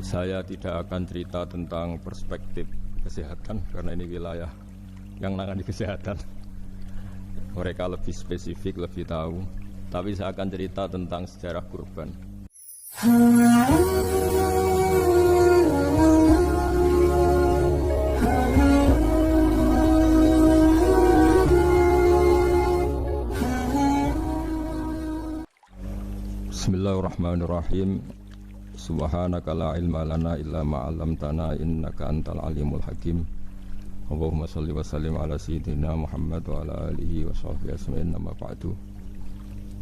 Saya tidak akan cerita tentang perspektif kesehatan karena ini wilayah yang nangani kesehatan. Mereka lebih spesifik, lebih tahu. Tapi saya akan cerita tentang sejarah kurban. Bismillahirrahmanirrahim. Subhanaka la ilma lana illa ma 'allamtana innaka antal alimul hakim. Allahumma shalli wa sallim ala sayyidina Muhammad wa ala alihi wa sahbihi ajmain. Amma ba'du.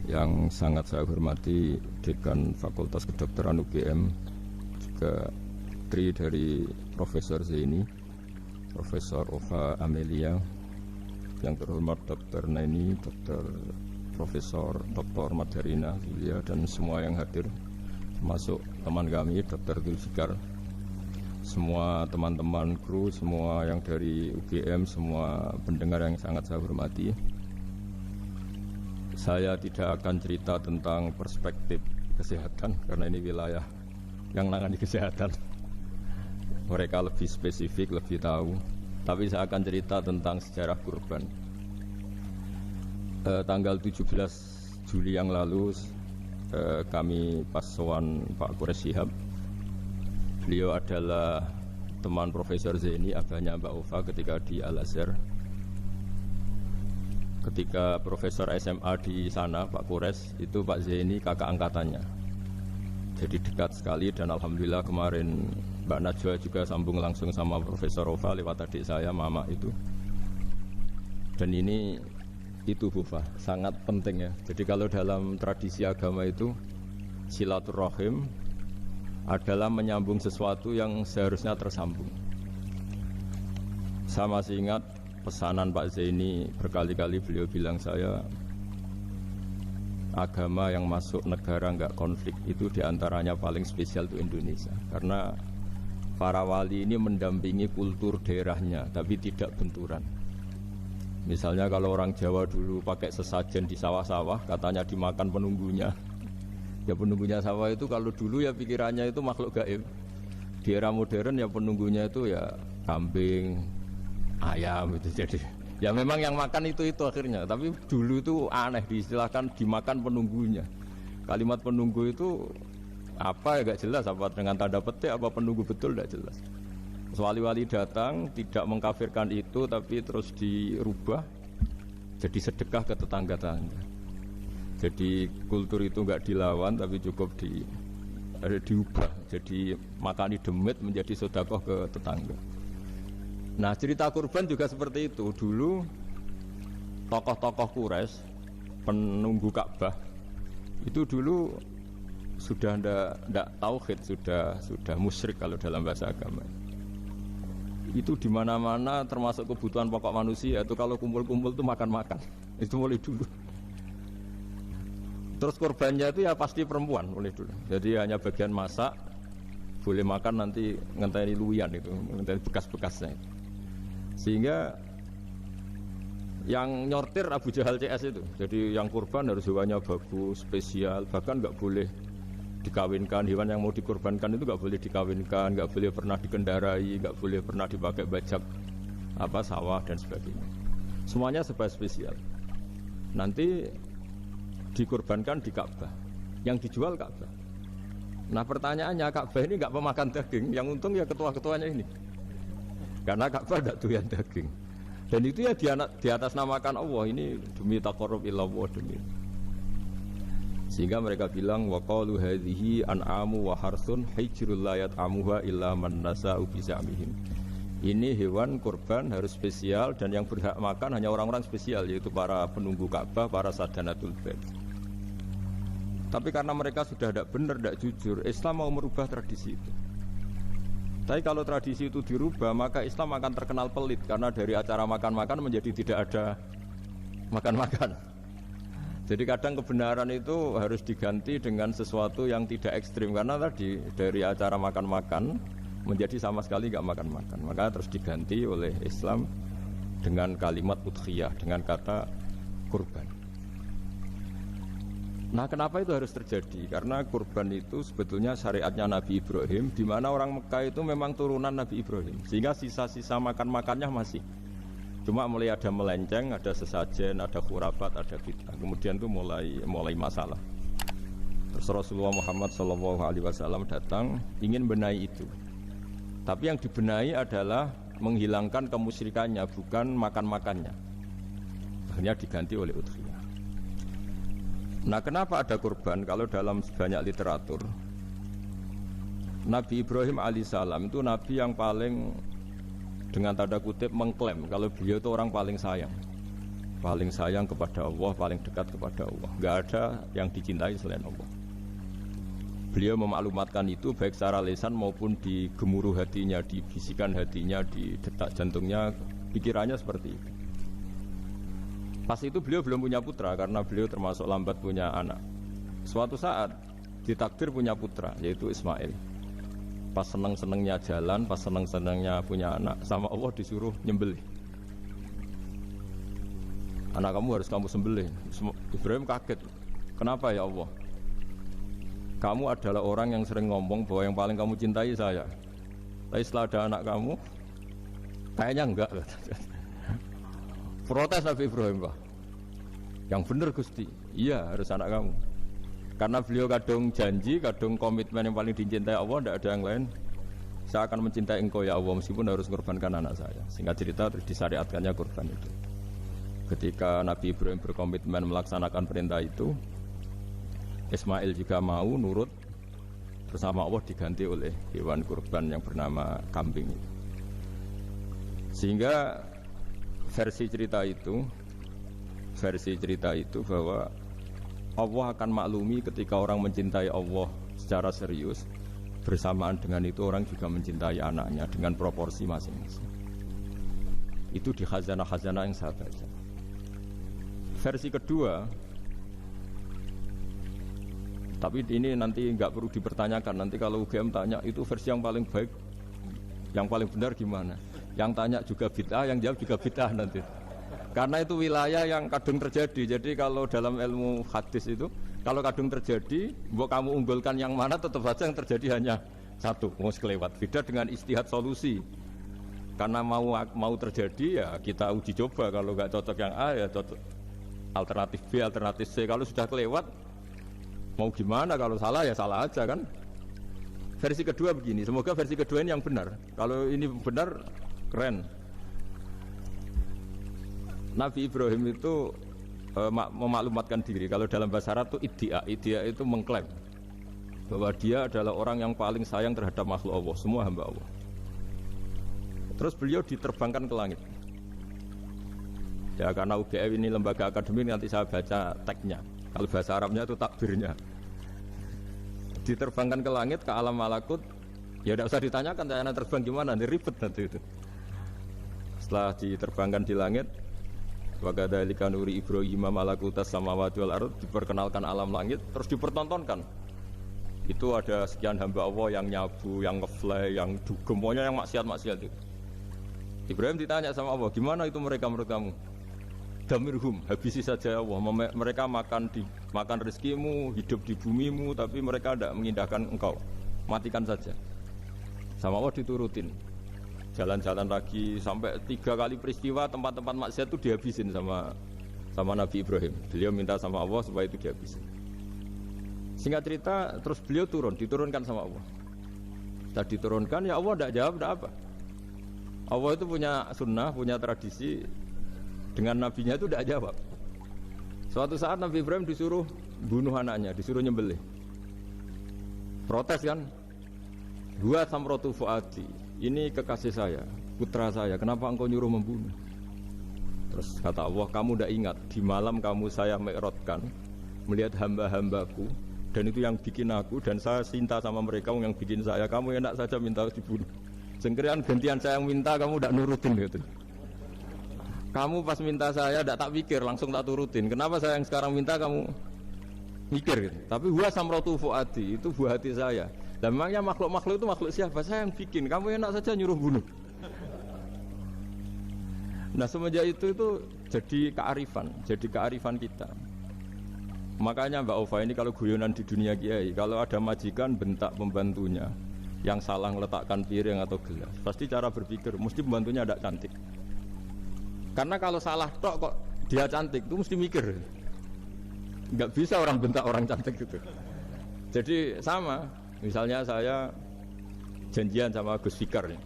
Yang sangat saya hormati Dekan Fakultas Kedokteran UGM, juga tri dari Profesor Zaini, Profesor Ova Amelia, yang terhormat Dr. Naini, Dr. Profesor Dr. Madarina Zulia, dan semua yang hadir, termasuk teman kami Dr. Zulfikar, semua teman-teman kru, semua yang dari UGM, semua pendengar yang sangat saya hormati. Saya tidak akan cerita tentang perspektif kesehatan karena ini wilayah yang nangani kesehatan. Mereka lebih spesifik, lebih tahu. Tapi saya akan cerita tentang sejarah kurban. Tanggal 17 Juli yang lalu kami pas sowan Pak Quraish Shihab. Beliau adalah teman Profesor Zaini, abahnya Mbak Ova ketika di Al-Azhar. Ketika Profesor SMA di sana, Pak Quraish, itu Pak Zaini kakak angkatannya. Jadi dekat sekali, dan alhamdulillah kemarin Mbak Najwa juga sambung langsung sama Profesor Ova lewat adik saya, Mama itu. Dan ini itu Bufa, sangat penting ya. Jadi kalau dalam tradisi agama itu silaturahim adalah menyambung sesuatu yang seharusnya tersambung. Saya masih ingat pesanan Pak Zaini, berkali-kali beliau bilang saya, agama yang masuk negara nggak konflik itu diantaranya paling spesial itu Indonesia, karena para wali ini mendampingi kultur daerahnya tapi tidak benturan. Misalnya kalau orang Jawa dulu pakai sesajen di sawah-sawah, katanya dimakan penunggunya. Ya penunggunya sawah itu kalau dulu ya pikirannya itu makhluk gaib. Di era modern ya penunggunya itu ya kambing, ayam itu. Jadi ya memang yang makan itu akhirnya. Tapi dulu itu aneh, diistilahkan dimakan penunggunya. Kalimat penunggu itu apa ya gak jelas, apa dengan tanda petik, apa penunggu betul gak jelas. Wali-wali datang tidak mengkafirkan itu, tapi terus dirubah jadi sedekah ke tetangga-tetangga. Jadi kultur itu nggak dilawan, tapi cukup diubah. Jadi makani demit menjadi sedekah ke tetangga. Nah cerita kurban juga seperti itu. Dulu tokoh-tokoh Quraisy, penunggu Ka'bah, itu dulu sudah ndak tauhid, sudah musyrik kalau dalam bahasa agama. Itu di mana-mana termasuk kebutuhan pokok manusia itu kalau kumpul-kumpul itu makan-makan. Itu mulai dulu. Terus korbannya itu ya pasti perempuan mulai dulu. Jadi hanya bagian masak, boleh makan nanti ngenteni luyan itu, ngenteni bekas-bekasnya. Sehingga yang nyortir Abu Jahal CS itu. Jadi yang kurban harus hewannya bagus, spesial, bahkan nggak boleh dikawinkan. Hewan yang mau dikorbankan itu nggak boleh dikawinkan, nggak boleh pernah dikendarai, nggak boleh pernah dipakai bajak sawah dan sebagainya. Semuanya serba spesial. Nanti dikorbankan di Ka'bah, yang dijual Ka'bah. Nah pertanyaannya, Ka'bah ini nggak pemakan daging, yang untung ya ketua-ketuanya ini, karena Ka'bah tidak doyan daging. Dan itu ya di atas namakan Allah, ini demi taqarrub ilallah, demi. Sehingga mereka bilang waqalu hadhihi an'amu wa harsun hijrul la yat'amuha illa man nasa'u bi za'mihim. Ini hewan kurban harus spesial dan yang berhak makan hanya orang-orang spesial, yaitu para penunggu Ka'bah, para sadanatul bait. Tapi karena mereka sudah tidak benar, tidak jujur, Islam mau merubah tradisi itu. Tapi kalau tradisi itu dirubah, maka Islam akan terkenal pelit, karena dari acara makan-makan menjadi tidak ada makan-makan. Jadi kadang kebenaran itu harus diganti dengan sesuatu yang tidak ekstrim, karena tadi dari acara makan-makan menjadi sama sekali nggak makan-makan. Maka terus diganti oleh Islam dengan kalimat udhiyah, dengan kata kurban. Nah, kenapa itu harus terjadi? Karena kurban itu sebetulnya syariatnya Nabi Ibrahim, di mana orang Mekah itu memang turunan Nabi Ibrahim, sehingga sisa-sisa makan-makannya masih. Cuma mulai ada melenceng, ada sesajen, ada khurafat, ada bid'ah. Kemudian itu mulai masalah. Terus Rasulullah Muhammad SAW datang ingin benahi itu. Tapi yang dibenahi adalah menghilangkan kemusyrikannya, bukan makan-makannya. Akhirnya diganti oleh udhiyah. Nah, kenapa ada kurban? Kalau dalam banyak literatur, Nabi Ibrahim alaihissalam itu nabi yang paling, dengan tanda kutip, mengklaim kalau beliau itu orang paling sayang kepada Allah, paling dekat kepada Allah. Gak ada yang dicintai selain Allah. Beliau memaklumatkan itu baik secara lisan maupun di gemuruh hatinya, di bisikan hatinya, di detak jantungnya, pikirannya seperti itu. Pas itu beliau belum punya putra karena beliau termasuk lambat punya anak. Suatu saat ditakdir punya putra, yaitu Ismail. Pas seneng-senengnya jalan, pas seneng-senengnya punya anak, sama Allah disuruh nyembelih. Anak kamu harus kamu sembelih. Ibrahim kaget. Kenapa ya Allah? Kamu adalah orang yang sering ngomong bahwa yang paling kamu cintai saya. Tapi setelah ada anak kamu, kayaknya enggak. Protes Nabi Ibrahim, Pak. Yang benar Gusti, iya harus anak kamu. Karena beliau kadung janji, kadung komitmen yang paling dicintai Allah, tidak ada yang lain. Saya akan mencintai engkau ya Allah, meskipun harus mengorbankan anak saya. Singkat cerita, terus disyariatkannya kurban itu. Ketika Nabi Ibrahim berkomitmen melaksanakan perintah itu, Ismail juga mau nurut, bersama Allah diganti oleh hewan kurban yang bernama kambing. Sehingga versi cerita itu bahwa Allah akan maklumi ketika orang mencintai Allah secara serius, bersamaan dengan itu orang juga mencintai anaknya dengan proporsi masing-masing. Itu di khazanah-khazanah yang saya baca. Versi kedua, tapi ini nanti nggak perlu dipertanyakan. Nanti kalau UGM tanya itu versi yang paling baik, yang paling benar gimana? Yang tanya juga bid'ah, yang jawab juga bid'ah nanti. Karena itu wilayah yang kadung terjadi. Jadi kalau dalam ilmu hadis itu, kalau kadung terjadi, buat kamu unggulkan yang mana, tetap saja yang terjadi hanya satu, mau kelewat. Beda dengan istihad solusi. Karena mau terjadi ya kita uji coba. Kalau nggak cocok yang A ya cocok alternatif B, alternatif C. Kalau sudah kelewat, mau gimana? Kalau salah ya salah aja kan. Versi kedua begini. Semoga versi kedua ini yang benar. Kalau ini benar, keren. Nabi Ibrahim itu memaklumatkan diri. Kalau dalam bahasa Arab itu iddia itu mengklaim bahwa dia adalah orang yang paling sayang terhadap makhluk Allah, semua hamba Allah. Terus beliau diterbangkan ke langit. Ya karena UGM ini lembaga akademik, nanti saya baca teksnya. Kalau bahasa Arabnya itu takbirnya. Diterbangkan ke langit, ke alam malakut. Ya tidak usah ditanyakan cara terbang gimana, nanti ribet nanti itu. Setelah diterbangkan di langit, wa kadzalika nuri Ibrahim malakutas samawati wal ardh, diperkenalkan alam langit, terus dipertontonkan. Itu ada sekian hamba Allah yang nyabu, yang ngefly, yang dugem, pokoknya yang maksiat-maksiat itu. Ibrahim ditanya sama Allah, gimana itu mereka menurut kamu? Damirhum, habisi saja Allah. Mereka makan rezekimu, hidup di bumimu, tapi mereka tidak mengindahkan engkau. Matikan saja. Sama Allah diturutin. Jalan-jalan lagi sampai 3 kali peristiwa tempat-tempat maksiat itu dihabisin sama Nabi Ibrahim. Beliau minta sama Allah supaya itu dihabisin. Singkat cerita, terus beliau diturunkan sama Allah. Setelah diturunkan, ya Allah tidak jawab, tidak apa. Allah itu punya sunnah, punya tradisi. Dengan nabinya itu tidak jawab. Suatu saat Nabi Ibrahim disuruh bunuh anaknya, disuruh nyembelih. Protes kan? Gua samrotu fuadi, ini kekasih saya, putra saya, kenapa engkau nyuruh membunuh? Terus kata Allah, kamu tidak ingat di malam kamu saya mi'rajkan, melihat hamba-hambaku, dan itu yang bikin aku, dan saya cinta sama mereka yang bikin saya. Kamu enak saja minta dibunuh. Sengkirian gantian saya yang minta, kamu tidak nurutin gitu. Kamu pas minta saya tidak tak pikir, langsung tak turutin. Kenapa saya yang sekarang minta kamu mikir gitu. Tapi huwa samratu fuadi, itu buah hati saya. Dan memangnya makhluk-makhluk itu makhluk siapa? Saya yang bikin. Kamu enak saja nyuruh bunuh. Nah semenjak itu jadi kearifan kita. Makanya Mbak Ova ini kalau guyonan di dunia kiai, kalau ada majikan bentak pembantunya yang salah meletakkan piring atau gelas, pasti cara berpikir mesti pembantunya ada cantik. Karena kalau salah tok kok dia cantik, itu mesti mikir. Nggak bisa orang bentak orang cantik gitu. Jadi sama, misalnya saya janjian sama Gus Fikar nih.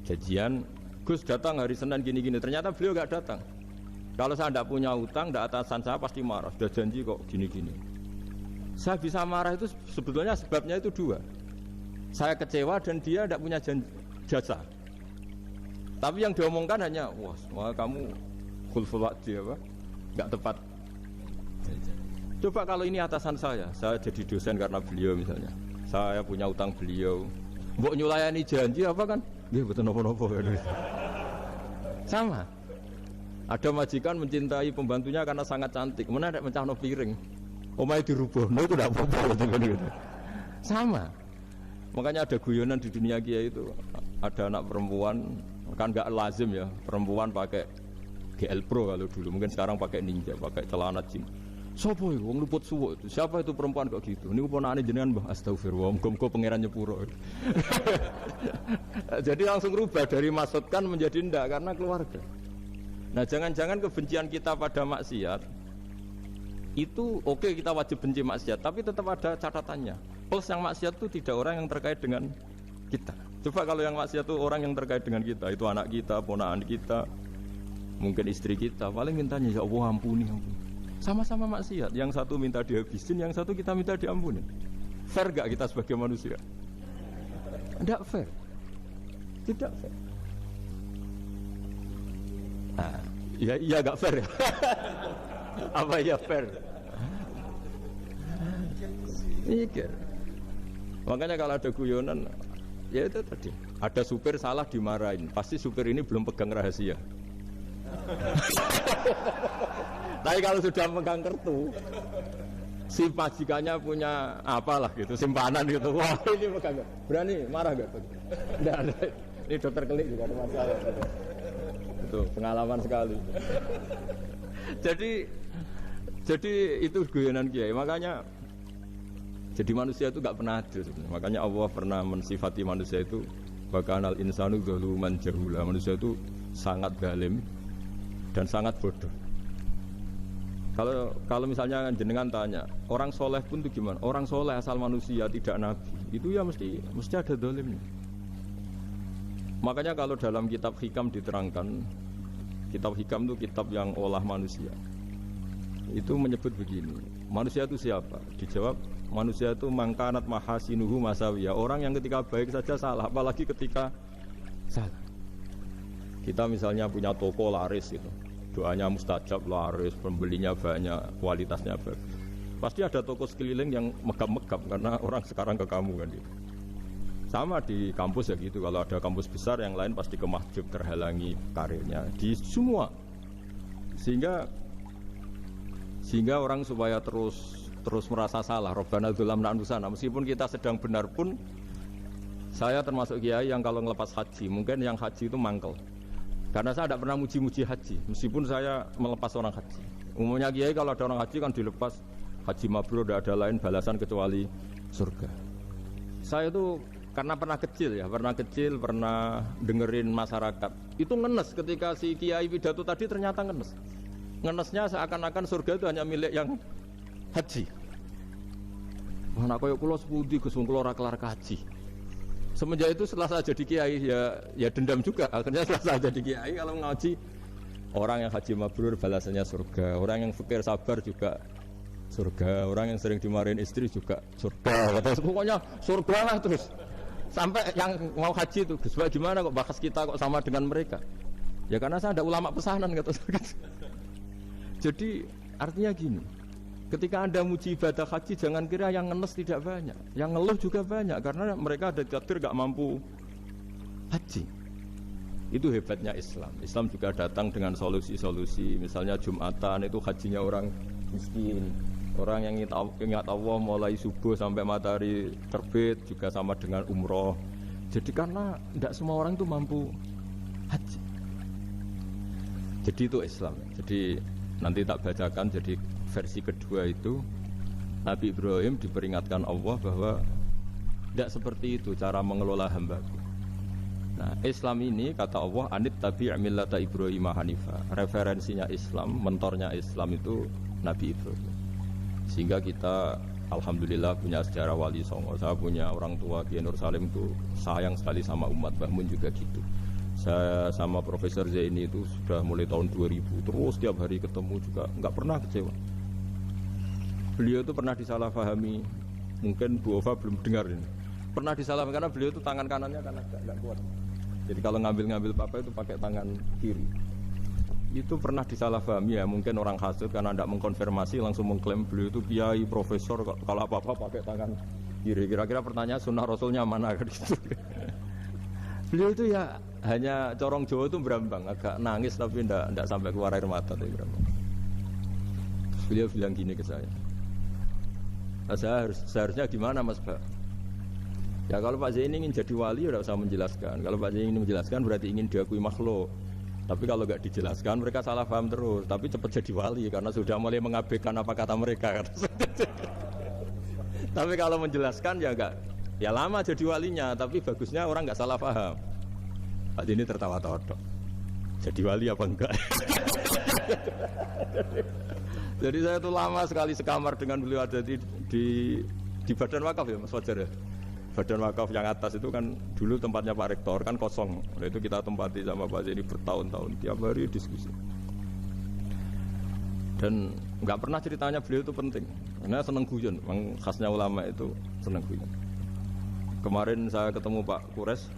Janjian, Gus datang hari Senin gini-gini, ternyata beliau nggak datang. Kalau saya tidak punya utang, tidak atasan saya pasti marah. Sudah janji kok gini-gini. Saya bisa marah itu sebetulnya sebabnya itu dua. Saya kecewa dan dia tidak punya jasa. Tapi yang diomongkan hanya, wah kamu khulful wa'di apa? Nggak tepat. Coba kalau ini atasan saya jadi dosen karena beliau misalnya. Saya punya utang beliau. Mbok nyulayani janji apa kan? Dia betul nopo-nopo. Sama. Ada majikan mencintai pembantunya karena sangat cantik, kemudian ada mencahno piring, omai dirubah, itu tidak apa-apa gitu. Sama. Makanya ada guyonan di dunia kiai itu, ada anak perempuan, kan nggak lazim ya, perempuan pakai GL Pro kalau dulu, mungkin sekarang pakai Ninja, pakai celana jeans. Sopo itu, wong luput suwo itu, siapa itu perempuan kok gitu? Ini ponaane jenengan Mbah, astagfirullah, muga-muga pangeran nyepuro. Jadi langsung rubah dari maksudkan menjadi ndak karena keluarga. Nah jangan-jangan kebencian kita pada maksiat itu oke, kita wajib benci maksiat, tapi tetap ada catatannya. Plus yang maksiat itu tidak orang yang terkait dengan kita. Coba kalau yang maksiat itu orang yang terkait dengan kita, itu anak kita, ponakan kita, mungkin istri kita, paling mintanya ya Allah ampuni. Sama-sama maksiat, yang satu minta dihabisin, yang satu kita minta diampuni. Fair gak kita sebagai manusia? Tidak fair. Tidak fair. Nah, iya gak fair ya? Apa ya fair? Mikir. Makanya kalau ada guyonan, ya itu tadi. Ada supir salah dimarahin, pasti supir ini belum pegang rahasia. Tapi kalau sudah pegang kartu, si majikannya punya apalah gitu, simpanan gitu. Wah ini pegang, berani marah gak? Tidak ada. Ini dokter Kelik juga ada masalah. Itu pengalaman sekali. Jadi itu guyonan kiai. Makanya jadi manusia itu gak pernah adil sebenarnya. Makanya Allah pernah mensifati manusia itu bakanal insanu zaluman jahula. Manusia itu sangat zalim dan sangat bodoh. Kalau misalnya jenengan tanya orang soleh pun itu gimana? Orang soleh asal manusia tidak nabi. Itu ya mesti ada zalimnya. Makanya kalau dalam kitab hikam diterangkan, kitab hikam itu kitab yang olah manusia. Itu menyebut begini, manusia itu siapa? Dijawab, manusia itu mangkanat mahasinuhu masawiyah. Orang yang ketika baik saja salah, apalagi ketika salah. Kita misalnya punya toko laris gitu, doanya mustajab, laris, pembelinya banyak, kualitasnya bagus. Pasti ada toko sekeliling yang megap-megap karena orang sekarang ke kamu kan gitu. Sama di kampus ya gitu, kalau ada kampus besar yang lain pasti kemahjub, terhalangi karirnya di semua. Sehingga orang supaya terus merasa salah, Rabbana dzulamna anfusana, meskipun kita sedang benar pun. Saya termasuk kiai yang kalau ngelepas haji, mungkin yang haji itu mangkel. Karena saya tidak pernah muji-muji haji, meskipun saya melepas orang haji. Umumnya kiai kalau ada orang haji kan dilepas haji mabrur, tidak ada lain balasan kecuali surga. Saya itu karena pernah kecil, pernah dengerin masyarakat. Itu ngenes ketika si kiai pidato tadi ternyata ngenes. Ngenesnya seakan-akan surga itu hanya milik yang haji. Mana koyo kula sepundi Gus wong kula ora kelar haji. Semenjak itu setelah saya jadi kiai ya dendam juga. Akhirnya setelah saya jadi kiai kalau ngaji orang yang haji mabrur balasannya surga, orang yang fakir sabar juga surga, orang yang sering dimarahin istri juga surga. Pokoknya surga lah terus. Sampai yang mau haji itu, Gus, gimana kok bahas kita kok sama dengan mereka? Ya karena saya ada ulama pesanan kata. Jadi artinya gini, ketika Anda muji ibadah haji, jangan kira yang ngenes tidak banyak, yang ngeluh juga banyak karena mereka ada takdir gak mampu haji. Itu hebatnya Islam. Islam juga datang dengan solusi-solusi. Misalnya Jumatan itu hajinya orang miskin. Orang yang ingat Allah mulai subuh sampai matahari terbit juga sama dengan umroh. Jadi karena tidak semua orang itu mampu haji. Jadi itu Islam. Jadi nanti tak bacakan. Jadi versi kedua itu Nabi Ibrahim diperingatkan Allah bahwa tidak seperti itu cara mengelola hamba-Ku. Nah, Islam ini kata Allah anit tabi' millata Ibrahim hanifa. Referensinya Islam, mentornya Islam itu Nabi Ibrahim. Sehingga kita alhamdulillah punya sejarah wali songo. Saya punya orang tua Kiai Nur Salim itu sayang sekali sama umat, Mbah Mun juga gitu. Saya sama Profesor Zaini itu sudah mulai tahun 2000 terus setiap hari ketemu juga nggak pernah kecewa. Beliau itu pernah disalahpahami, mungkin Bu Ova belum dengar ini. Pernah disalahpahami karena beliau itu tangan kanannya kan agak kuat. Jadi kalau ngambil apa itu pakai tangan kiri. Itu pernah disalahpahami ya, mungkin orang hasud karena tidak mengkonfirmasi langsung mengklaim beliau itu kiai profesor kalau apa-apa pakai tangan kiri. Kira-kira pertanyaan sunnah rasulnya mana kan gitu. Beliau itu ya hanya corong Jawa itu berambang, agak nangis tapi tidak sampai keluar air mata tapi berambang. Beliau bilang gini ke saya. Seharusnya gimana Mas Pak? Ya kalau Pak Zaini ingin jadi wali ya tidak usah menjelaskan. Kalau Pak Zaini ingin menjelaskan berarti ingin diakui makhluk. Tapi kalau nggak dijelaskan mereka salah paham terus. Tapi cepat jadi wali karena sudah mulai mengabaikan apa kata mereka. Tapi kalau menjelaskan ya enggak. Ya lama jadi walinya. Tapi bagusnya orang nggak salah paham. Pak Zaini tertawa-tawa. Jadi wali apa enggak? Jadi saya tuh lama sekali sekamar dengan beliau ada di Badan Wakaf ya Mas Fajar ya. Badan Wakaf yang atas itu kan dulu tempatnya Pak Rektor kan kosong. Nah itu kita tempati sama Pak Zaini bertahun-tahun tiap hari diskusi. Dan nggak pernah ceritanya beliau itu penting. Karena seneng guyon, memang khasnya ulama itu seneng guyon. Kemarin saya ketemu Pak Kures,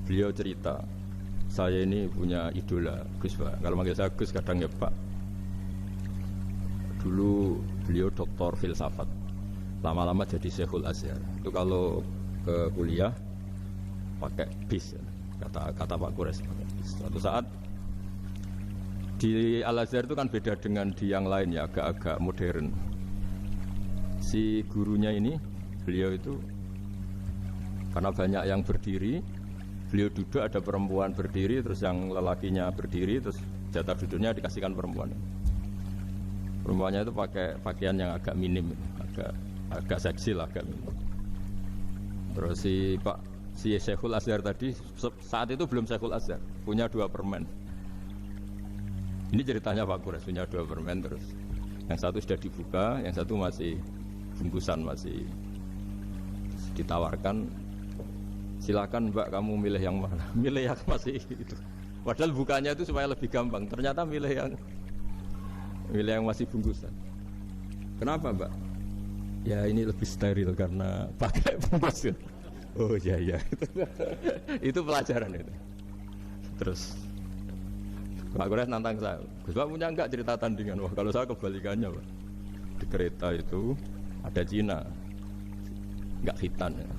beliau cerita, saya ini punya idola Gus Pak. Kalau manggil saya Gus kadang ya Pak. Dulu beliau doktor filsafat, lama-lama jadi Syekhul Azhar. Itu kalau ke kuliah pakai bis, kata Pak Kures. Suatu saat di Al Azhar itu kan beda dengan di yang lain ya, agak-agak modern. Si gurunya ini, beliau itu karena banyak yang berdiri, beliau duduk ada perempuan berdiri, terus yang lelakinya berdiri, terus jatah duduknya dikasihkan perempuan. Perempuannya itu pakai pakaian yang agak minim, agak seksi lah, agak minim. Terus si Syekhul Azhar tadi saat itu belum Syekhul Azhar, punya 2 permen. Ini ceritanya Pak Kures punya 2 permen, terus yang satu sudah dibuka, yang satu masih bungkusan, masih ditawarkan. Silakan Mbak kamu milih yang mana? Milih yang masih itu. Padahal bukanya itu supaya lebih gampang. Ternyata milih yang masih bungkusan. Kenapa Mbak? Ya ini lebih steril karena pakai bungkus. Oh iya. Itu pelajaran itu. Terus Pak Kures nantang saya. Gus Pak punya enggak cerita tandingan? Wah kalau saya kebalikannya Pak. Di kereta itu ada Cina, enggak khitan ya.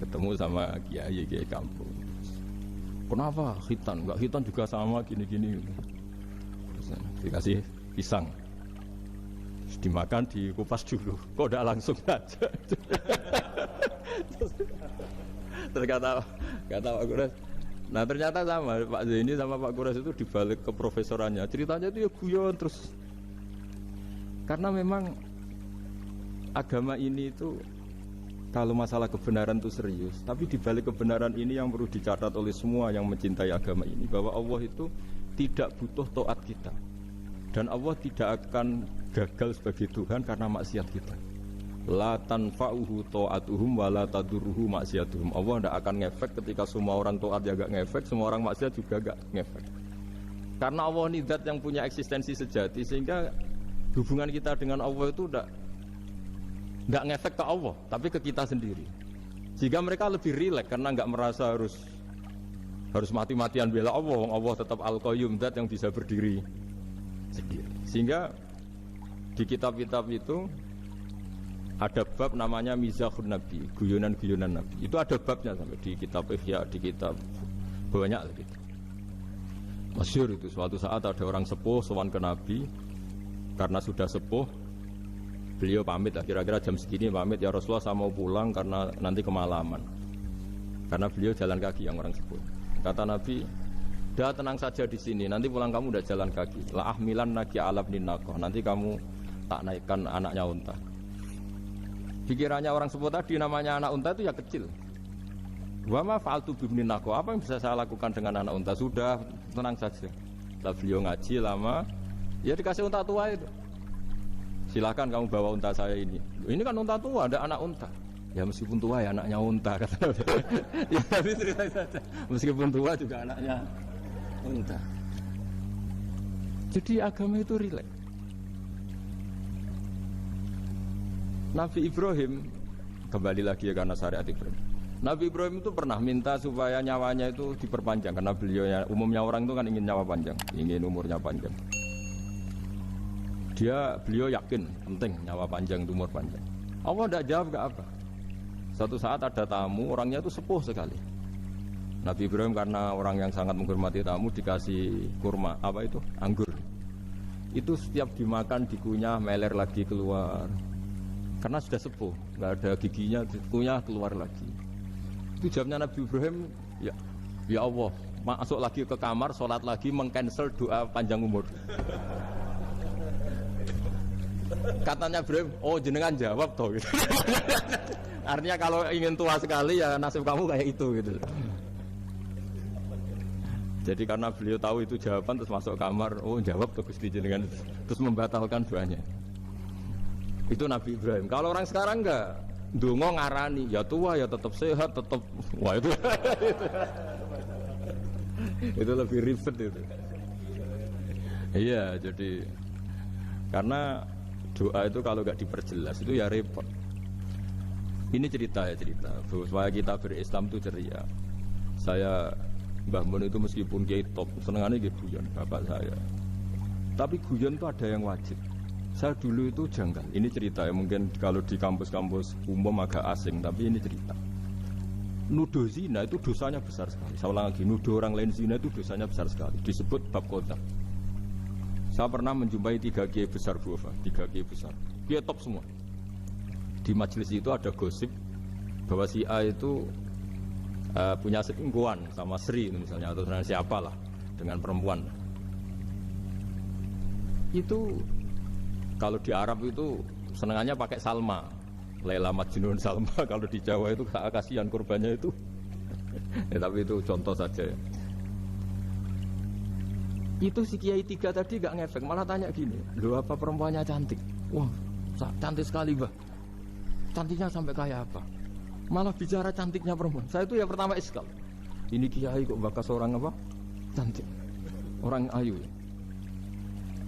Ketemu sama kiai kampung. Kenapa khitan? Enggak khitan juga sama gini-gini. Terus dikasih pisang, terus dimakan, dikupas dulu. Kok udah langsung aja? Terus kata Pak Kures. Nah ternyata sama Pak Zaini sama Pak Kures itu dibalik ke profesorannya. Ceritanya itu ya guyon terus. Karena memang agama ini itu kalau masalah kebenaran itu serius. Tapi dibalik kebenaran ini yang perlu dicatat oleh semua yang mencintai agama ini, bahwa Allah itu tidak butuh taat kita. Dan Allah tidak akan gagal sebagai Tuhan karena maksiat kita. La tanfa'uhu ta'atuhum wa la tadurruhu maksiatuhum. Allah tidak akan ngefek ketika semua orang taat ya gak ngefek, semua orang maksiat juga gak ngefek. Karena Allah ini zat yang punya eksistensi sejati, sehingga hubungan kita dengan Allah itu tidak ngefek ke Allah, tapi ke kita sendiri. Sehingga mereka lebih rileks karena nggak merasa harus mati-matian bela Allah. Allah tetap Al-Qayyum, zat yang bisa berdiri sendiri. Sehingga di kitab-kitab itu ada bab namanya Mizahun Nabi, guyonan-guyonan Nabi. Itu ada babnya sampai di kitab Ihya, di kitab banyak lagi. Masyhur itu suatu saat ada orang sepuh sowan ke Nabi, karena sudah sepuh beliau pamit lah, kira-kira jam segini pamit, ya Rasulullah saya mau pulang karena nanti kemalaman. Karena beliau jalan kaki yang orang sepuh. Kata Nabi, Udah tenang saja di sini. Nanti pulang kamu udah jalan kaki. La ahmilan naki alab ninakoh. Nanti kamu tak naikkan anaknya unta. Pikirannya orang sepuh tadi namanya anak unta itu ya kecil. Wa ma fa'altu bibninakoh. Apa yang bisa saya lakukan dengan anak unta? Sudah tenang saja. Setelah beliau ngaji lama, ya dikasih unta tua itu. Silakan kamu bawa unta saya ini. Ini kan unta tua, ada anak unta. Ya meskipun tua ya anaknya unta kata. Ya tapi cerita saja. Meskipun tua juga anaknya unta. Jadi agama itu rileks. Nabi Ibrahim kembali lagi ya karena syariat Ibrahim. Nabi Ibrahim itu pernah minta supaya nyawanya itu diperpanjang karena beliau umumnya orang itu kan ingin nyawa panjang, ingin umurnya panjang. Beliau yakin penting nyawa panjang, umur panjang. Allah tidak jawab ke apa. Suatu saat ada tamu, orangnya itu sepuh sekali. Nabi Ibrahim karena orang yang sangat menghormati tamu dikasih kurma, apa itu? Anggur. Itu setiap dimakan dikunyah meler lagi keluar. Karena sudah sepuh, nggak ada giginya, dikunyah keluar lagi. Itu jawabnya Nabi Ibrahim, ya Allah, masuk lagi ke kamar, sholat lagi, mengcancel doa panjang umur. Katanya Ibrahim, oh jenengan jawab toh gitu. Artinya kalau ingin tua sekali ya nasib kamu kayak itu gitu. Jadi karena beliau tahu itu jawaban terus masuk kamar, oh jawab tuh Gusti jenengan, terus membatalkan doanya. Itu Nabi Ibrahim. Kalau orang sekarang enggak, ndonga ngarani, ya tua ya tetap sehat, tetap wah itu. Itu lebih ribet itu. Iya, jadi karena doa itu kalau nggak diperjelas itu ya repot. Ini cerita supaya kita berislam itu ceria. Saya Mbah Mun itu meskipun kiai top, senengannya gitu guyon bapak saya. Tapi guyon itu ada yang wajib. Saya dulu itu janggal. Ini cerita ya, mungkin kalau di kampus-kampus umum agak asing, tapi ini cerita. Nuduh zina itu dosanya besar sekali. Saya ulang lagi, nuduh orang lain zina itu dosanya besar sekali. Disebut bab qadzaf. Saya pernah menjumpai 3 kiai besar Bufa, 3 kiai besar. Kiai top semua. Di majelis itu ada gosip bahwa si A itu punya selingkuhan sama Sri misalnya atau dengan siapalah, dengan perempuan. Itu kalau di Arab itu senengannya pakai Salma, Laila Majnun Salma. Kalau di Jawa itu kasihan korbannya itu. Ya, tapi itu contoh saja ya. Itu si Kiai 3 tadi gak ngefek, malah tanya gini, loh apa perempuannya cantik? Wah cantik sekali Mbah. Cantiknya sampai kayak apa? Malah bicara cantiknya perempuan. Saya itu ya pertama iskal. Ini Kiai kok bakas orang apa? Cantik. Orang ayu.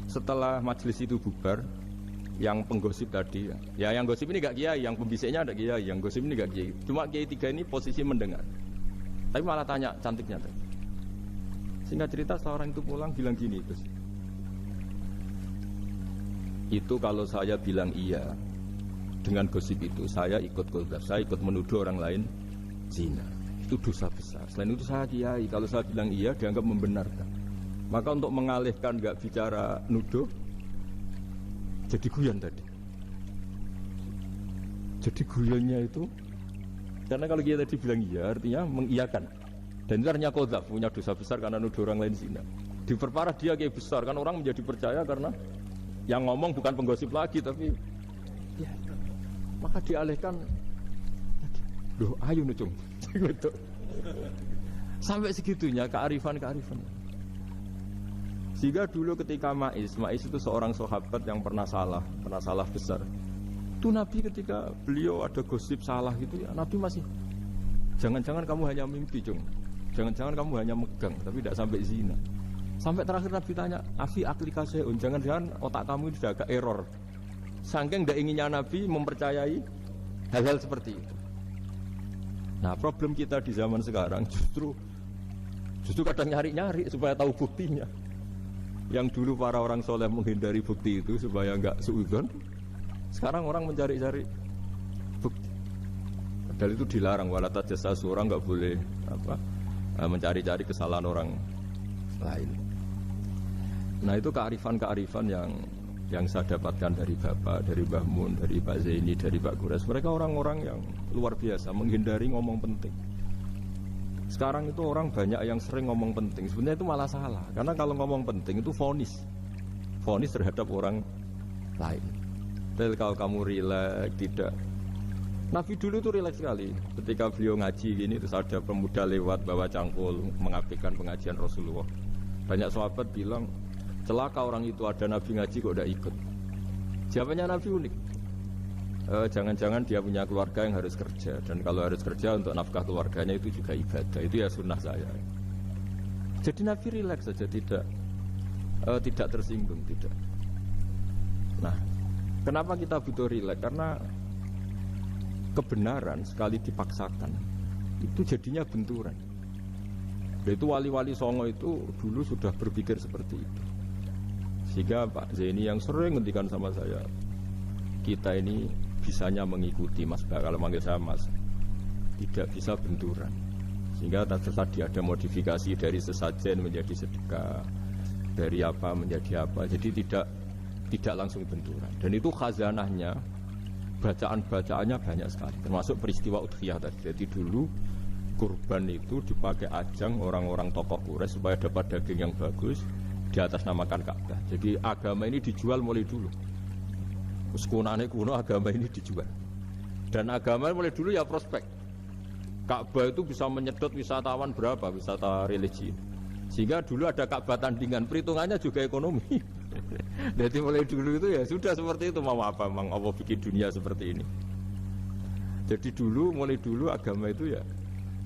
Setelah majelis itu bubar, yang penggosip tadi, ya yang gosip ini gak Kiai, yang pembisiknya ada Kiai, yang gosip ini gak Kiai. Cuma Kiai 3 ini posisi mendengar. Tapi malah tanya cantiknya tadi. Singkat cerita seorang itu pulang bilang gini terus. Itu kalau saya bilang iya dengan gosip itu, saya ikut qadzaf, saya ikut menuduh orang lain zina. Itu dosa besar. Selain itu saya kiai, kalau saya bilang iya dianggap membenarkan. Maka untuk mengalihkan gak bicara nuduh, jadi guyon tadi. Jadi guyonnya itu karena kalau dia tadi bilang iya artinya mengiyakan. Dan itu artinya qadzaf, punya dosa besar karena nuduh orang lain zina. Diperparah dia kayak besar kan, orang menjadi percaya karena yang ngomong bukan penggosip lagi tapi ya, maka dialihkan. Loh ayo nucung. Sampai segitunya kearifan. Sehingga dulu ketika Ma'is itu seorang sahabat yang pernah salah besar. Itu Nabi ketika beliau ada gosip salah gitu ya, Nabi masih jangan-jangan kamu hanya mimpi, Cung. Jangan-jangan kamu hanya megang, tapi tidak sampai zina. Sampai terakhir Nabi tanya, Afi aplikasi, jangan-jangan otak kamu itu sudah agak error. Saking tidak inginnya Nabi mempercayai hal-hal seperti itu. Nah problem kita di zaman sekarang justru kadang nyari-nyari supaya tahu buktinya. Yang dulu para orang soleh menghindari bukti itu supaya nggak suudzon. Sekarang orang mencari-cari bukti. Padahal itu dilarang, wala tajassasu, orang nggak boleh mencari-cari kesalahan orang lain. Nah itu kearifan yang saya dapatkan dari Bapak, dari Mbah Mun, dari Pak Zaini, dari Pak Gures. Mereka orang-orang yang luar biasa menghindari ngomong penting. Sekarang itu orang banyak yang sering ngomong penting. Sebenarnya itu malah salah. Karena kalau ngomong penting itu vonis terhadap orang lain. Tapi kalau kamu rileks, tidak. Nabi dulu itu rileks sekali. Ketika beliau ngaji gini, terus ada pemuda lewat bawa cangkul mengapikan pengajian Rasulullah. Banyak sahabat bilang, celaka orang itu, ada Nabi ngaji kok tidak ikut. Jawabannya Nabi unik. Jangan-jangan dia punya keluarga yang harus kerja, dan kalau harus kerja untuk nafkah keluarganya itu juga ibadah, itu ya sunnah saya. Jadi Nabi rileks saja, tidak tersinggung, tidak. Nah, kenapa kita butuh rileks? Karena kebenaran sekali dipaksakan itu jadinya benturan. Itu wali-wali Songo itu dulu sudah berpikir seperti itu. Sehingga Pak Zaini yang sering ngendikan sama saya, kita ini bisanya mengikuti Mas Ba, kalau manggil saya Mas, tidak bisa benturan. Sehingga tadi ada modifikasi dari sesajen menjadi sedekah, dari apa menjadi apa. Jadi tidak langsung benturan. Dan itu khazanahnya, bacaan-bacaannya banyak sekali, termasuk peristiwa Udhiyah tadi. Jadi dulu kurban itu dipakai ajang orang-orang tokoh Quraisy supaya dapat daging yang bagus, di atas namakan Ka'bah. Jadi agama ini dijual mulai dulu. Sekunane kuno agama ini dijual. Dan agama mulai dulu ya prospek. Ka'bah itu bisa menyedot wisatawan berapa, wisata religi. Sehingga dulu ada Ka'bah tandingan, perhitungannya juga ekonomi. Jadi mulai dulu itu ya sudah seperti itu. Mau apa memang Allah bikin dunia seperti ini. Jadi mulai dulu agama itu ya,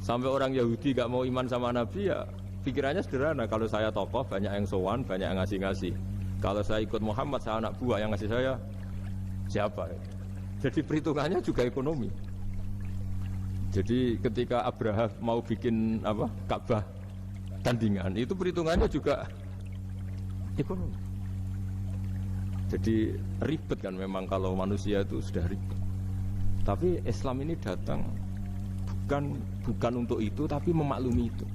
sampai orang Yahudi gak mau iman sama Nabi ya pikirannya sederhana. Kalau saya tokoh banyak yang sowan, banyak yang ngasih-ngasih. Kalau saya ikut Muhammad, saya anak buah, yang ngasih saya siapa? Jadi perhitungannya juga ekonomi. Jadi ketika Abraham mau bikin Ka'bah tandingan, itu perhitungannya juga ekonomi. Jadi ribet kan memang kalau manusia itu sudah ribet. Tapi Islam ini datang bukan untuk itu, tapi memaklumi itu.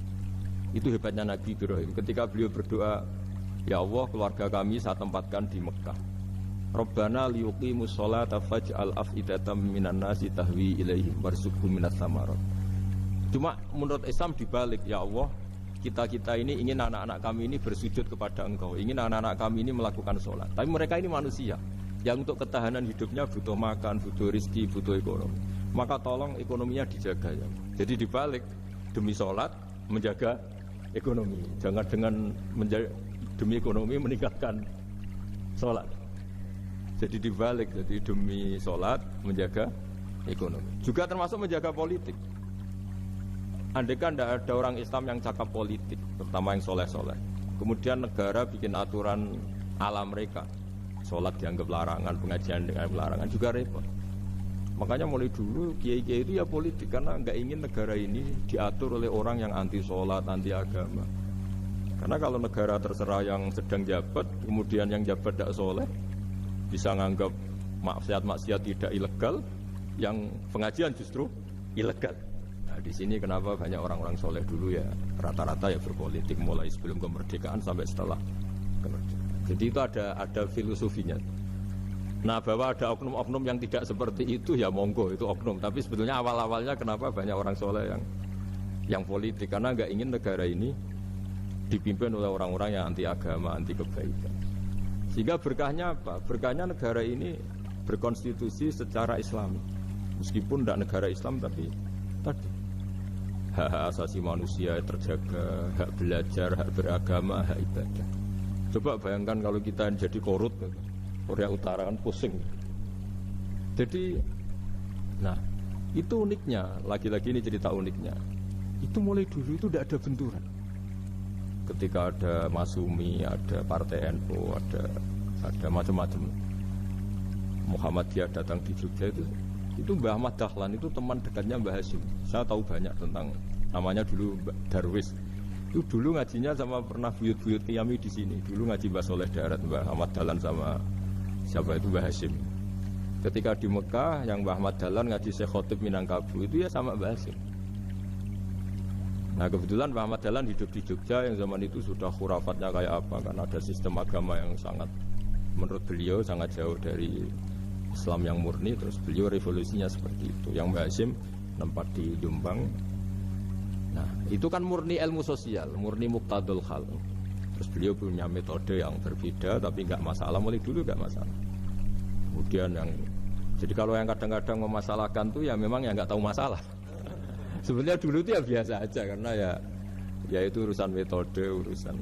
Itu hebatnya Nabi Ibrahim. Ketika beliau berdoa, ya Allah, keluarga kami saya tempatkan di Mekah. Rabbana liyuqimus sholata faj'al af'idatam minan nasi tahwi ilaihim warzuqhum minas samarat. Cuma menurut Islam dibalik, ya Allah, kita ini ingin anak-anak kami ini bersujud kepada Engkau, ingin anak-anak kami ini melakukan sholat. Tapi mereka ini manusia yang untuk ketahanan hidupnya butuh makan, butuh rizki, butuh ekonomi. Maka tolong ekonominya dijaga ya. Jadi dibalik, demi sholat menjaga ekonomi. Jangan dengan demi ekonomi meninggalkan sholat. Jadi dibalik, jadi demi sholat menjaga ekonomi. Juga termasuk menjaga politik. Andaikan tidak ada orang Islam yang cakap politik, terutama yang soleh-soleh, kemudian negara bikin aturan ala mereka, sholat dianggap larangan, pengajian dengan larangan, juga repot. Makanya mulai dulu kiai-kiai itu ya politik, karena nggak ingin negara ini diatur oleh orang yang anti sholat, anti agama. Karena kalau negara terserah yang sedang jabat, kemudian yang jabat tidak soleh, bisa nganggap maksiat-maksiat tidak ilegal, yang pengajian justru ilegal. Nah, di sini kenapa banyak orang-orang soleh dulu ya rata-rata ya berpolitik mulai sebelum kemerdekaan sampai setelah kemerdekaan. Jadi itu ada filosofinya. Nah, bahwa ada oknum-oknum yang tidak seperti itu ya monggo, itu oknum. Tapi sebetulnya awal-awalnya kenapa banyak orang soleh yang politik, karena nggak ingin negara ini dipimpin oleh orang-orang yang anti agama, anti kebaikan. Sehingga berkahnya apa? Berkahnya negara ini berkonstitusi secara Islami. Meskipun tidak negara Islam, tapi tadi hak asasi manusia terjaga, hak belajar, hak beragama, hak ibadah. Coba bayangkan kalau kita jadi korut, Korea Utara kan pusing. Jadi, nah itu uniknya. Lagi-lagi ini cerita uniknya. Itu mulai dulu itu tidak ada benturan. Ketika ada Masumi, ada Partai NU, ada macam-macam. Muhammadiyah datang di Jogja itu Mbah Ahmad Dahlan itu teman dekatnya Mbah Hasyim. Saya tahu banyak tentang, namanya dulu Darwis. Itu dulu ngajinya sama pernah buyut-buyut Qiyami di sini. Dulu ngaji Mbah Soleh Darat, Mbah Ahmad Dahlan sama siapa itu Mbah Hasyim. Ketika di Mekah yang Mbah Ahmad Dahlan ngaji Syekh Khotib Minangkabau itu ya sama Mbah Hasyim. Nah kebetulan Mbah Ahmad Dahlan hidup di Jogja yang zaman itu sudah khurafatnya kayak apa, karena ada sistem agama yang sangat, menurut beliau sangat jauh dari Islam yang murni. Terus beliau revolusinya seperti itu. Yang Mbah Hasyim tempat di Jombang, Nah, itu kan murni ilmu sosial, murni muqtadul hal. Terus beliau punya metode yang berbeda, tapi nggak masalah, mulai dulu nggak masalah. Kemudian yang, jadi kalau yang kadang-kadang memasalahkan tuh ya memang yang nggak tahu masalah. Sebenarnya dulu itu ya biasa aja, karena ya itu urusan metode, urusan.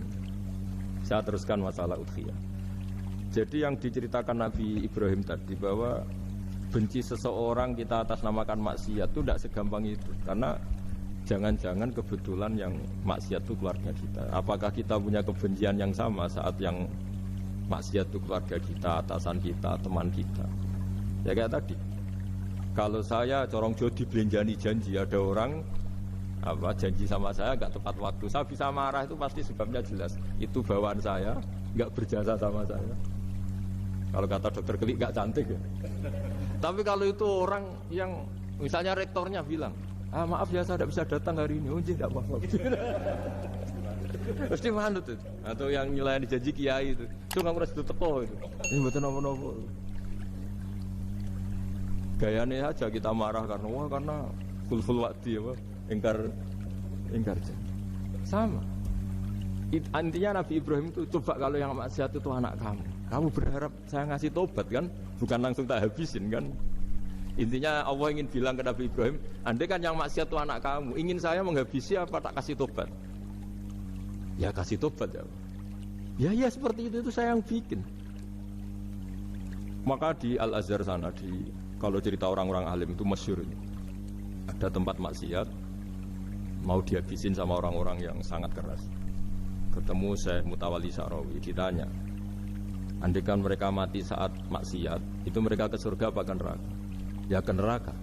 Saya teruskan masalah udhiyah. Jadi yang diceritakan Nabi Ibrahim tadi bahwa benci seseorang kita atas namakan maksiat itu tidak segampang itu, karena jangan-jangan kebetulan yang maksiat itu keluarga kita. Apakah kita punya kebencian yang sama saat yang maksiat itu keluarga kita, atasan kita, teman kita? Ya kayak tadi, kalau saya corong jodi belenjani janji, ada orang janji sama saya nggak tepat waktu, saya bisa marah, itu pasti sebabnya jelas. Itu bawaan saya nggak berjasa sama saya. Kalau kata dokter Klik nggak cantik ya. Tapi kalau itu orang yang misalnya rektornya bilang, maaf ya saya tidak bisa datang hari ini, tidak apa-apa. Pasti manut itu. Atau yang nyelayan janji kiai itu, kamu harus teko itu. Ini betul nopo-nopo. Gayanya aja kita marah karena full waktu ya, ingkar janji. Sama. Intinya Nabi Ibrahim itu, coba kalau yang maksiat itu anak kamu berharap saya ngasih tobat kan, bukan langsung tak habisin kan. Intinya Allah ingin bilang ke Nabi Ibrahim, andai kan yang maksiat itu anak kamu, ingin saya menghabisi apa tak kasih tobat? Ya kasih tobat ya. Ya seperti itu saya yang bikin. Maka di Al-Azhar sana, kalau cerita orang-orang alim itu masyhur, ada tempat maksiat mau dihabisin sama orang-orang yang sangat keras. Ketemu Syekh Mutawalli Sa'rawi, ditanya, andai kan mereka mati saat maksiat, itu mereka ke surga apa ke neraka? Ya ke neraka.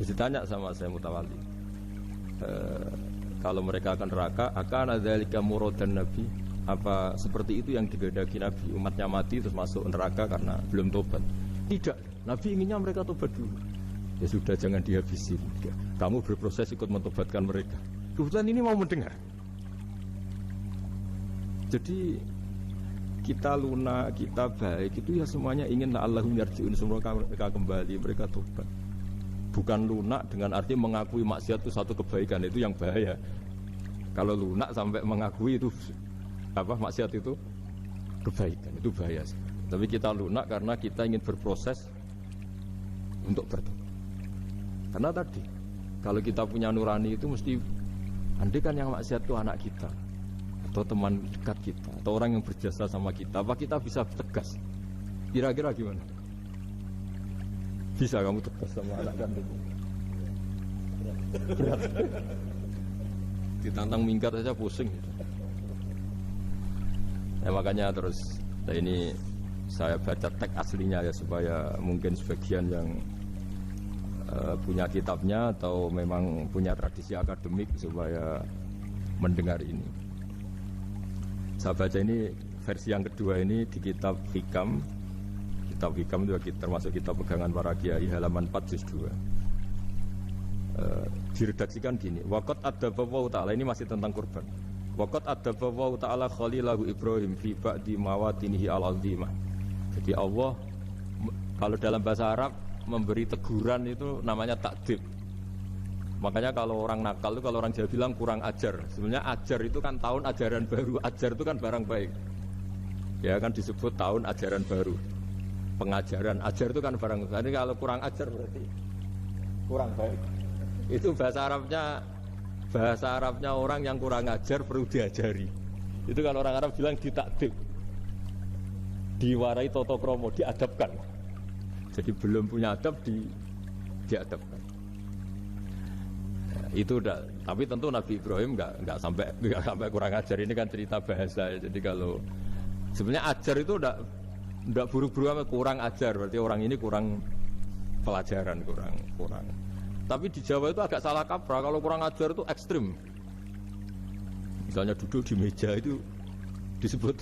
Jadi ditanya sama saya Mutawalli, kalau mereka akan neraka, akan ada dzalika muradan Nabi? Apa seperti itu yang digedaki Nabi, umatnya mati terus masuk neraka karena belum tobat? Tidak, Nabi inginnya mereka tobat dulu. Ya sudah, jangan dihabisin. Kamu berproses ikut mentobatkan mereka. Kebetulan ini mau mendengar. Jadi kita lunak, kita baik itu ya semuanya ingin la'allahum yarji'un, semoga mereka kembali, mereka tobat. Bukan lunak dengan arti mengakui maksiat itu satu kebaikan, itu yang bahaya. Kalau lunak sampai mengakui itu maksiat itu kebaikan, itu bahaya sekali. Tapi kita lunak karena kita ingin berproses untuk bertobat. Karena tadi kalau kita punya nurani itu mesti, andai kan yang maksiat itu anak kita atau teman dekat kita atau orang yang berjasa sama kita, apa kita bisa tegas? Kira-kira gimana? Bisa kamu tegas sama anak kandungmu? Berat. Ditantang minggat saja pusing. Ya makanya terus, ini saya baca teks aslinya ya, supaya mungkin sebagian yang punya kitabnya atau memang punya tradisi akademik supaya mendengar ini. Saya baca ini versi yang kedua ini di kitab Hikam. Kitab Hikam itu termasuk kitab pegangan para kiai, halaman 4 juz 2. Diredaksikan gini, waqad adzabahu ta'ala, ini masih tentang kurban. Waqad adzabahu ta'ala khalilahu Ibrahim fi ba'di mawatinihi al-azimah. Jadi Allah kalau dalam bahasa Arab memberi teguran itu namanya takdib. Makanya kalau orang nakal itu, kalau orang Jawa bilang kurang ajar. Sebenarnya ajar itu kan tahun ajaran baru. Ajar itu kan barang baik. Ya kan disebut tahun ajaran baru. Pengajaran, ajar itu kan barang baik. Jadi kalau kurang ajar berarti kurang baik. Itu bahasa Arabnya orang yang kurang ajar perlu diajari. Itu kalau orang Arab bilang ditakdib. Diwarai toto kromo, diadabkan. Jadi belum punya adab diadabkan. Itu udah, tapi tentu Nabi Ibrahim nggak sampai kurang ajar. Ini kan cerita bahasa. Jadi kalau sebenarnya ajar itu udah buru-buru amat, kurang ajar berarti orang ini kurang pelajaran, kurang. Tapi di Jawa itu agak salah kaprah. Kalau kurang ajar itu ekstrim. Misalnya duduk di meja itu disebut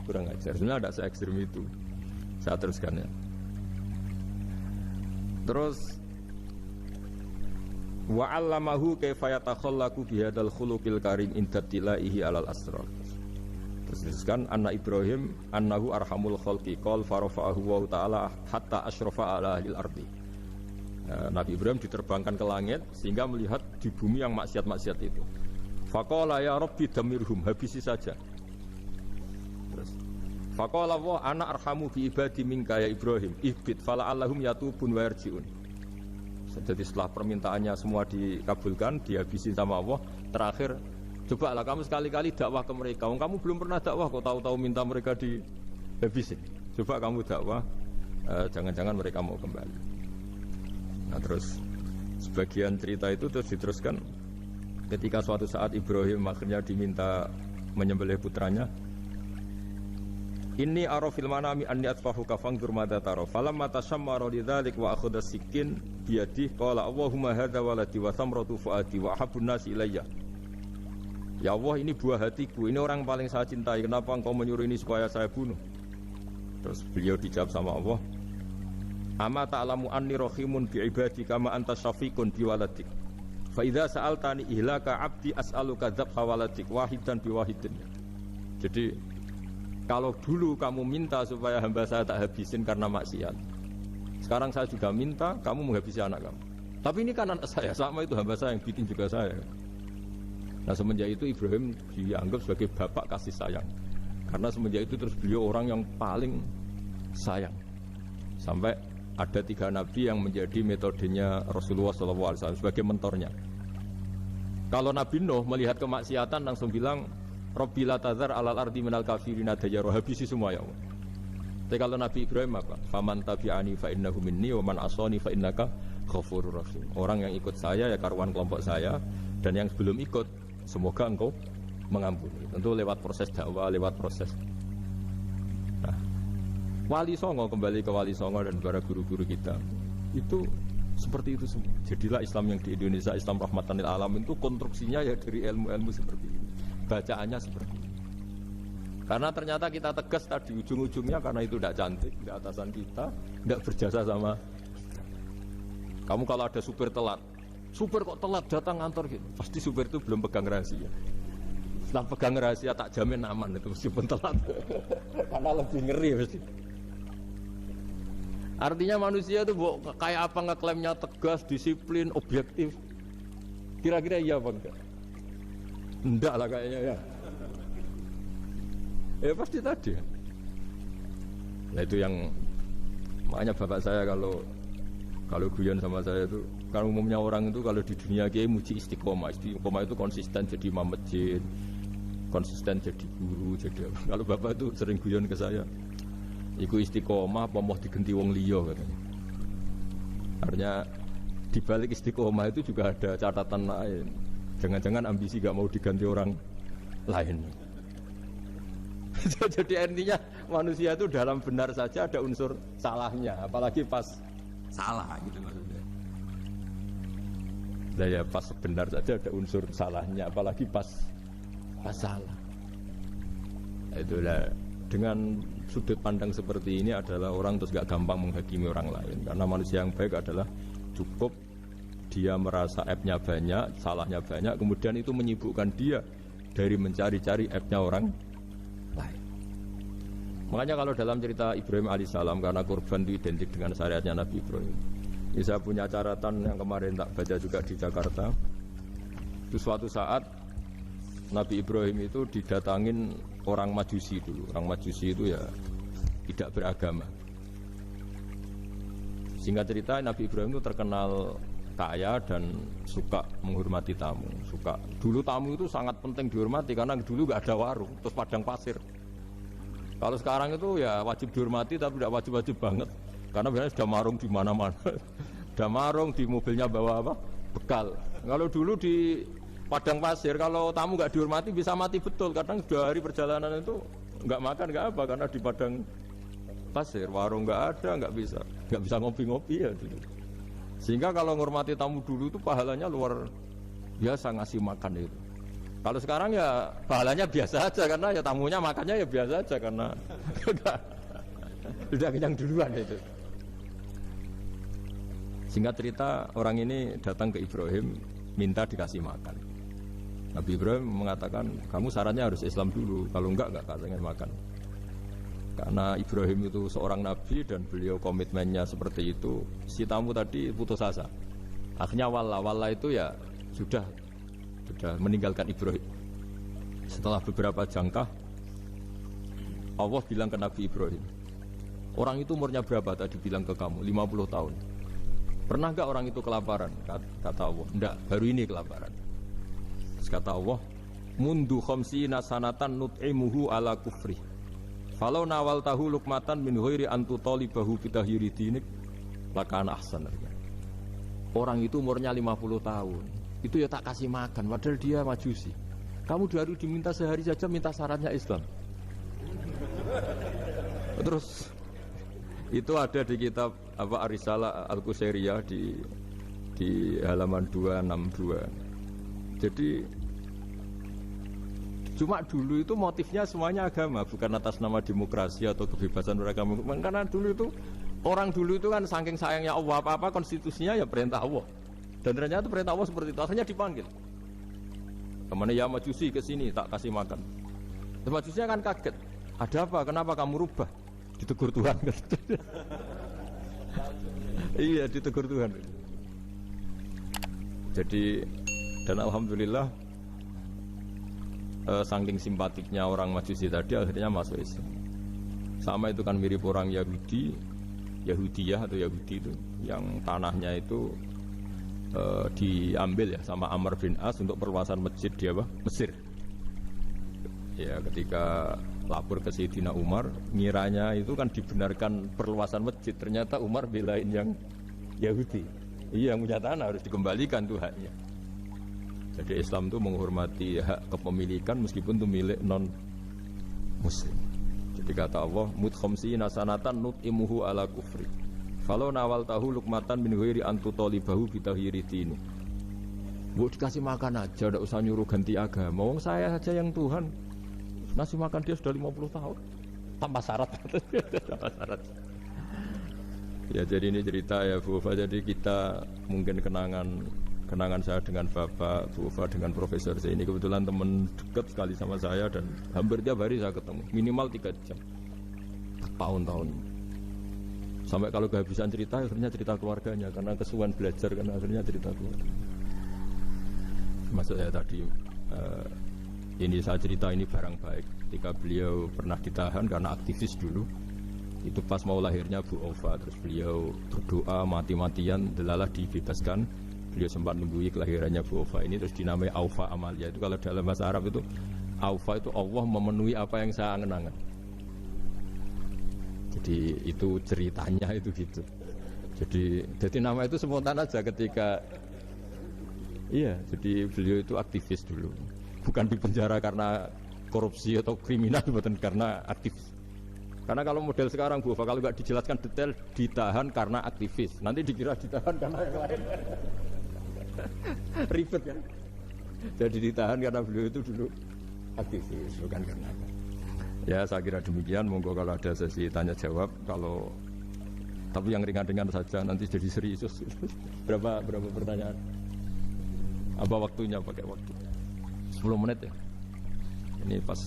kurang ajar. Sebenarnya ada se-ekstrim itu. Saya teruskan ya. Terus wa 'allamahu kaifa yatakhallaqu bihadzal khuluqil karim inda tilaihi alal asrar. Teruskan anna Ibrahim annahu arhamul khalqi qol farafa'ahu wa ta'ala hatta asyrafa ala ahli al-ardi. Nabi Ibrahim diterbangkan ke langit sehingga melihat di bumi yang maksiat-maksiat itu. Faqala ya Rabbi damirhum, habisi saja. Terus faqala wa ana arhamu bi ibadi minka ya Ibrahim, ihbit fala allahum yatubun wa yarjiun. Jadi setelah permintaannya semua dikabulkan, dihabisi sama Allah, terakhir cobalah kamu sekali-kali dakwah ke mereka. Kamu belum pernah dakwah kok tahu-tahu minta mereka dihabisin. Coba kamu dakwah, jangan-jangan mereka mau kembali. Nah terus sebagian cerita itu terus diteruskan ketika suatu saat Ibrahim akhirnya diminta menyembelih putranya. Inni ara fil manami anni atfahu kafangdur madza tara falamma tashammara lidzalik wa akhadha sikin biyadihi qala Allahumma hadza waladi wa thamratu fuadi wa habbun nasi ilayya. Ya Allah, ini buah hatiku, ini orang paling saya cintai, kenapa engkau menyuruh ini supaya saya bunuh? Terus beliau dijawab sama Allah, Ama ta'lamu anni rahimun bi ibadi kama anta syafiqun bi waladik. Fa idza sa'altani ihlaka 'abdi as'aluka dzabha waladik wahidan bi wahidin. Jadi kalau dulu kamu minta supaya hamba saya tak habisin karena maksiat, sekarang saya juga minta kamu menghabisi anak kamu. Tapi ini kan anak saya, sama itu hamba saya yang bikin juga saya. Nah semenjak itu Ibrahim dianggap sebagai bapak kasih sayang. Karena semenjak itu terus beliau orang yang paling sayang. Sampai ada 3 nabi yang menjadi metodenya Rasulullah SAW sebagai mentornya. Kalau Nabi Nuh melihat kemaksiatan langsung bilang, Rabbi la tazar alal ardi minal kafirina dayyaru, habisi semua ya Allah. Tapi kalau Nabi Ibrahim apa? Faman tabi'ani fa innahu minni wa man asani fa innaka ghafurur rahim. Orang yang ikut saya ya karuan kelompok saya, dan yang sebelum ikut semoga engkau mengampuni. Tentu lewat proses dakwah, lewat proses. Nah, Wali Songo, kembali ke Wali Songo dan para guru-guru kita, itu seperti itu semua. Jadilah Islam yang di Indonesia, Islam rahmatan lil alamin, itu konstruksinya ya dari ilmu-ilmu seperti ini, bacaannya seperti ini. Karena ternyata kita tegas tadi ujung-ujungnya karena itu tidak cantik, tidak atasan kita, tidak berjasa sama kamu. Kalau ada supir telat, supir kok telat datang kantor gitu, pasti supir itu belum pegang rahasia. Setelah pegang rahasia tak jamin aman itu meskipun telat. Karena lebih ngeri pasti. Artinya manusia itu kayak apa ngeklaimnya tegas, disiplin, objektif. Kira-kira iya apa enggak? Enggak lah kayaknya ya. Ya pasti tadi. Nah itu yang makanya bapak saya kalau guyon sama saya itu, kalau umumnya orang itu kalau di dunia kiai muji istiqomah. Istiqomah itu konsisten jadi imam masjid, konsisten jadi guru, jadi kalau bapak itu sering guyon ke saya, iku istiqomah apa mau digenti wong liya katanya. Artinya di balik istiqomah itu juga ada catatan lain. Jangan-jangan ambisi gak mau diganti orang lain. Jadi intinya manusia itu dalam benar saja ada unsur salahnya, apalagi pas salah gitu maksudnya. Nah ya pas benar saja ada unsur salahnya, apalagi pas salah. Itulah dengan sudut pandang seperti ini adalah orang terus gak gampang menghakimi orang lain. Karena manusia yang baik adalah cukup dia merasa aibnya banyak, salahnya banyak, kemudian itu menyibukkan dia dari mencari-cari aibnya orang lain. Makanya kalau dalam cerita Ibrahim alaihissalam, karena kurban itu identik dengan syariatnya Nabi Ibrahim. Ini saya punya catatan yang kemarin tak baca juga di Jakarta. Itu suatu saat Nabi Ibrahim itu didatangin orang Majusi dulu. Orang Majusi itu ya tidak beragama. Singkat cerita Nabi Ibrahim itu terkenal kaya dan suka menghormati tamu. Dulu tamu itu sangat penting dihormati karena dulu gak ada warung, terus padang pasir. Kalau sekarang itu ya wajib dihormati tapi tidak wajib-wajib banget. Karena biasanya sudah marung di mana-mana. Sudah marung di mobilnya bawa apa? Bekal. Kalau dulu di padang pasir kalau tamu nggak dihormati bisa mati betul. Kadang sudah hari perjalanan itu nggak makan nggak apa karena di padang pasir warung nggak ada, nggak bisa ngopi-ngopi ya dulu. Sehingga kalau menghormati tamu dulu itu pahalanya luar biasa ngasih makan itu. Kalau sekarang ya pahalanya biasa aja karena ya tamunya makannya ya biasa aja karena sudah kenyang duluan itu. Singkat cerita orang ini datang ke Ibrahim minta dikasih makan. Nabi Ibrahim mengatakan kamu syaratnya harus Islam dulu, kalau enggak kasih makan. Karena Ibrahim itu seorang nabi dan beliau komitmennya seperti itu. Si tamu tadi putus asa. Akhirnya walla itu ya sudah meninggalkan Ibrahim. Setelah beberapa jangkah, Allah bilang ke Nabi Ibrahim, orang itu umurnya berapa tadi bilang ke kamu? 50 tahun. Pernah enggak orang itu kelaparan? Kata Allah, enggak, baru ini kelaparan. Terus kata Allah, mundu khamsina sanatan nut'imuhu ala kufri. Falau nawal tahu lukmatan min ghairi an tutalibahu bitahiri dinik lakana ahsan. Orang itu umurnya 50 tahun. Itu ya tak kasih makan padahal dia majusi. Kamu baru diminta sehari saja minta syaratnya Islam. Terus itu ada di kitab apa Ar-Risalah Al-Qusairiyah di halaman 262. Jadi cuma dulu itu motifnya semuanya agama, bukan atas nama demokrasi atau kebebasan beragama. Karena dulu itu orang dulu itu kan saking sayangnya Allah, apa-apa konstitusinya ya perintah Allah. Dan ternyata perintah Allah seperti itu. Akhirnya dipanggil. Kemana ya majusi ke sini tak kasih makan. Dan majusinya kan kaget. Ada apa? Kenapa kamu rubah? Ditegur Tuhan. Iya, ditegur Tuhan. Jadi dan alhamdulillah saking simpatiknya orang majusi tadi akhirnya masuk Islam. Sama itu kan mirip orang Yahudiyah atau Yahudi itu yang tanahnya itu diambil ya sama Amr bin As untuk perluasan masjid di Mesir. Ya ketika lapor ke Sayyidina Umar, ngiranya itu kan dibenarkan perluasan masjid, ternyata Umar belain yang Yahudi. Iya, yang punya tanah harus dikembalikan tuh haknya. Jadi Islam itu menghormati hak kepemilikan meskipun itu milik non muslim. Jadi kata Allah, mut khamsina sanatan nut'imuhu ala kufri. Kalau nawal tahu lukmatan min ghairi an tutalibahu bitahiri dini. Bu dikasih makan aja, enggak usah nyuruh ganti agama. Wong saya saja yang Tuhan ngasih makan dia sudah 50 tahun tanpa syarat. Tanpa syarat. Ya jadi ini cerita ya Bu Ufa. Jadi kita mungkin kenangan saya dengan Bapak, Bu Ufa dengan Profesor saya ini kebetulan teman dekat sekali sama saya dan hampir tiap hari saya ketemu minimal 3 jam tahun-tahun. Sampai kalau kehabisan cerita akhirnya cerita keluarganya karena kesuwan belajar karena akhirnya cerita keluarga. Maksud saya tadi ini saya cerita ini barang baik ketika beliau pernah ditahan karena aktivis dulu. Itu pas mau lahirnya Bu Ova, terus beliau berdoa mati-matian delalah dibebaskan. Beliau sempat menunggu kelahirannya Bu Ova ini, terus dinamai Aufa Amalia. Itu kalau dalam bahasa Arab itu Aufa itu Allah memenuhi apa yang saya angen-angen. Jadi itu ceritanya itu gitu. Jadi nama itu spontan aja ketika iya, jadi beliau itu aktivis dulu. Bukan di penjara karena korupsi atau kriminal, bukan karena aktivis. Karena kalau model sekarang Bu, kalau nggak dijelaskan detail ditahan karena aktivis, nanti dikira ditahan karena yang lain. Ribet kan? Jadi ditahan karena beliau itu dulu aktivis, bukan karena. Ya saya kira demikian. Monggo kalau ada sesi tanya jawab, kalau tapi yang ringan-ringan saja nanti jadi serius. Berapa pertanyaan? Apa waktunya pakai waktu? 10 menit ya. Ini pas.